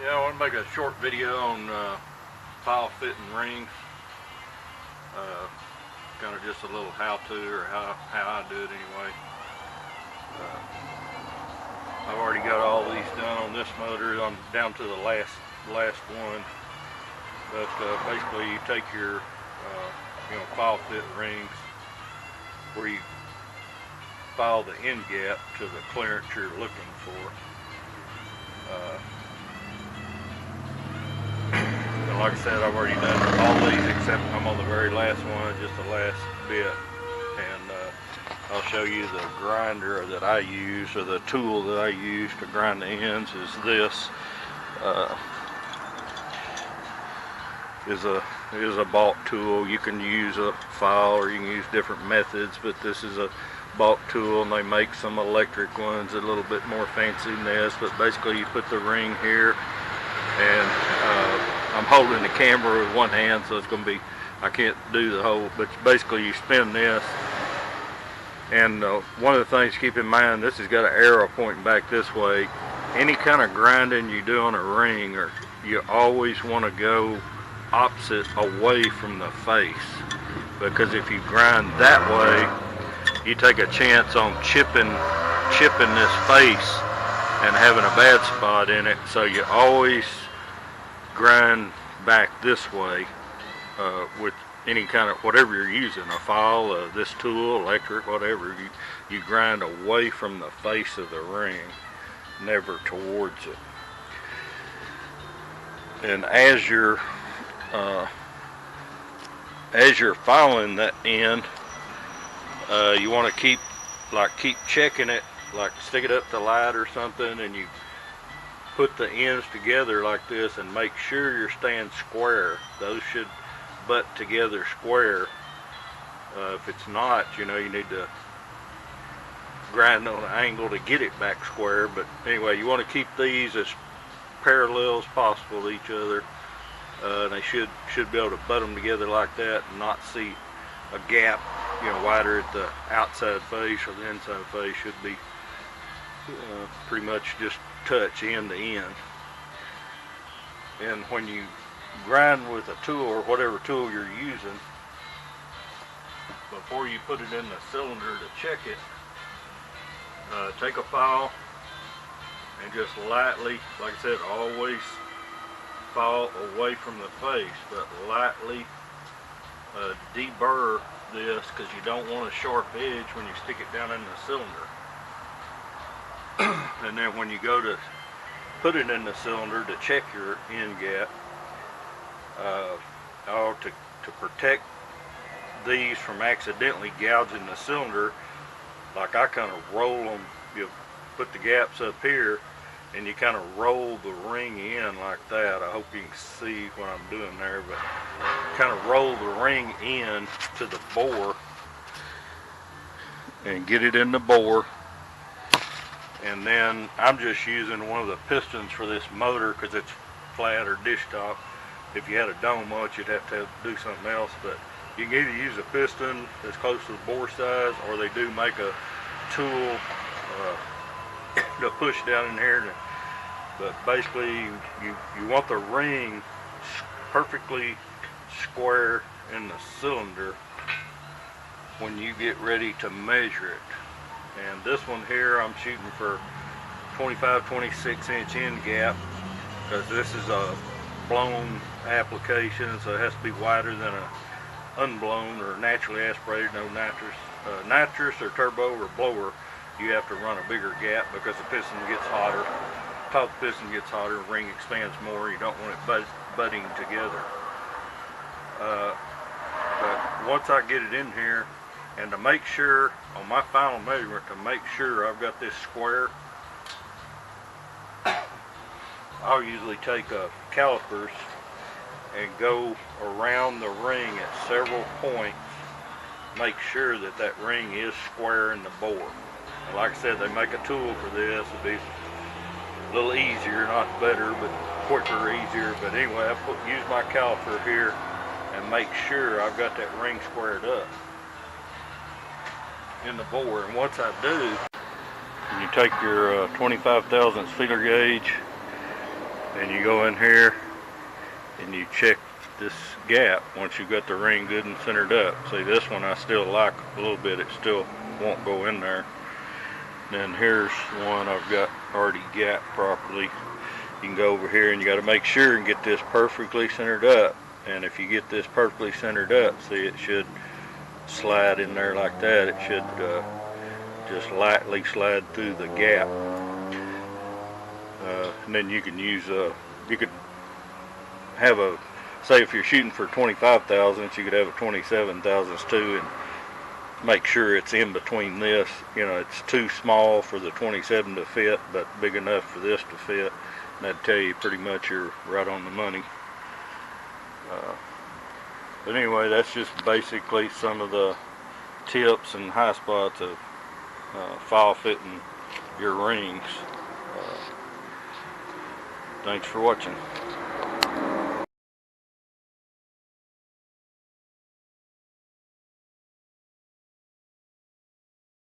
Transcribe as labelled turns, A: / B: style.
A: Yeah, I want to make a short video on file fitting rings. Kind of just a little how-to, or how I do it anyway. I've already got all these done on this motor, down to the last one. But basically, you take your file fit rings where you file the end gap to the clearance you're looking for. And like I said, I've already done all these except I'm on the very last one, just the last bit. And I'll show you the grinder that I use, or the tool that I use to grind the ends is this. Is a bulk tool. You can use a file or you can use different methods, but this is a bulk tool, and they make some electric ones a little bit more fancy than this. But basically, you put the ring here, and I'm holding the camera with one hand, so it's going to be, I can't do the whole, but basically you spin this, and one of the things to keep in mind, this has got an arrow pointing back this way. Any kind of grinding you do on a ring, or you always want to go opposite away from the face, because if you grind that way, you take a chance on chipping this face and having a bad spot in it. So you always grind back this way with any kind of, whatever you're using, a file, this tool, electric, whatever, you grind away from the face of the ring, never towards it. And as you're filing that end, you want to keep checking it, like stick it up to light or something, and you put the ends together like this and make sure you're staying square. Those should butt together square. If it's not, you need to grind on an angle to get it back square. But anyway, you want to keep these as parallel as possible to each other. They should be able to butt them together like that and not see a gap, wider at the outside face, or the inside face should be pretty much just touch end to end. And when you grind with a tool, or whatever tool you're using, before you put it in the cylinder to check it, take a file and just lightly, like I said, always file away from the face, but lightly deburr this, because you don't want a sharp edge when you stick it down in the cylinder. And then when you go to put it in the cylinder to check your end gap, to protect these from accidentally gouging the cylinder, like I kind of roll them, you put the gaps up here and you kind of roll the ring in like that. I hope you can see what I'm doing there, but kind of roll the ring in to the bore and get it in the bore. And then I'm just using one of the pistons for this motor because it's flat or dish top. If you had a dome on it, you'd have to do something else, but you can either use a piston that's close to the bore size, or they do make a tool to push down in here. But basically, you want the ring perfectly square in the cylinder when you get ready to measure it. And this one here, I'm shooting for 25-26 inch end gap, because this is a blown application, so it has to be wider than a unblown or naturally aspirated. No nitrous or turbo or blower, you have to run a bigger gap because the piston gets hotter. Top of the piston gets hotter, the ring expands more. You don't want it butting together. But once I get it in here, and to make sure, on my final measurement, to make sure I've got this square, I'll usually take calipers and go around the ring at several points, make sure that that ring is square in the bore. And like I said, they make a tool for this. It'll be a little easier, not better, but quicker, easier. But anyway, I use my caliper here and make sure I've got that ring squared up in the bore. And once I do, you take your 25 thousandths feeler gauge and you go in here and you check this gap once you got the ring good and centered up. See, this one I still like a little bit, it still won't go in there. Then here's one I've got already gapped properly. You can go over here and you got to make sure and get this perfectly centered up. And if you get this perfectly centered up, see, it should slide in there like that. It should just lightly slide through the gap. And then you can use you could have a, say if you're shooting for 25 thousandths, you could have a 27 thousandths too, and make sure it's in between this. You know, it's too small for the 27 to fit, but big enough for this to fit. And that'd tell you pretty much you're right on the money. But anyway, that's just basically some of the tips and high spots of file fitting your rings. Thanks for watching.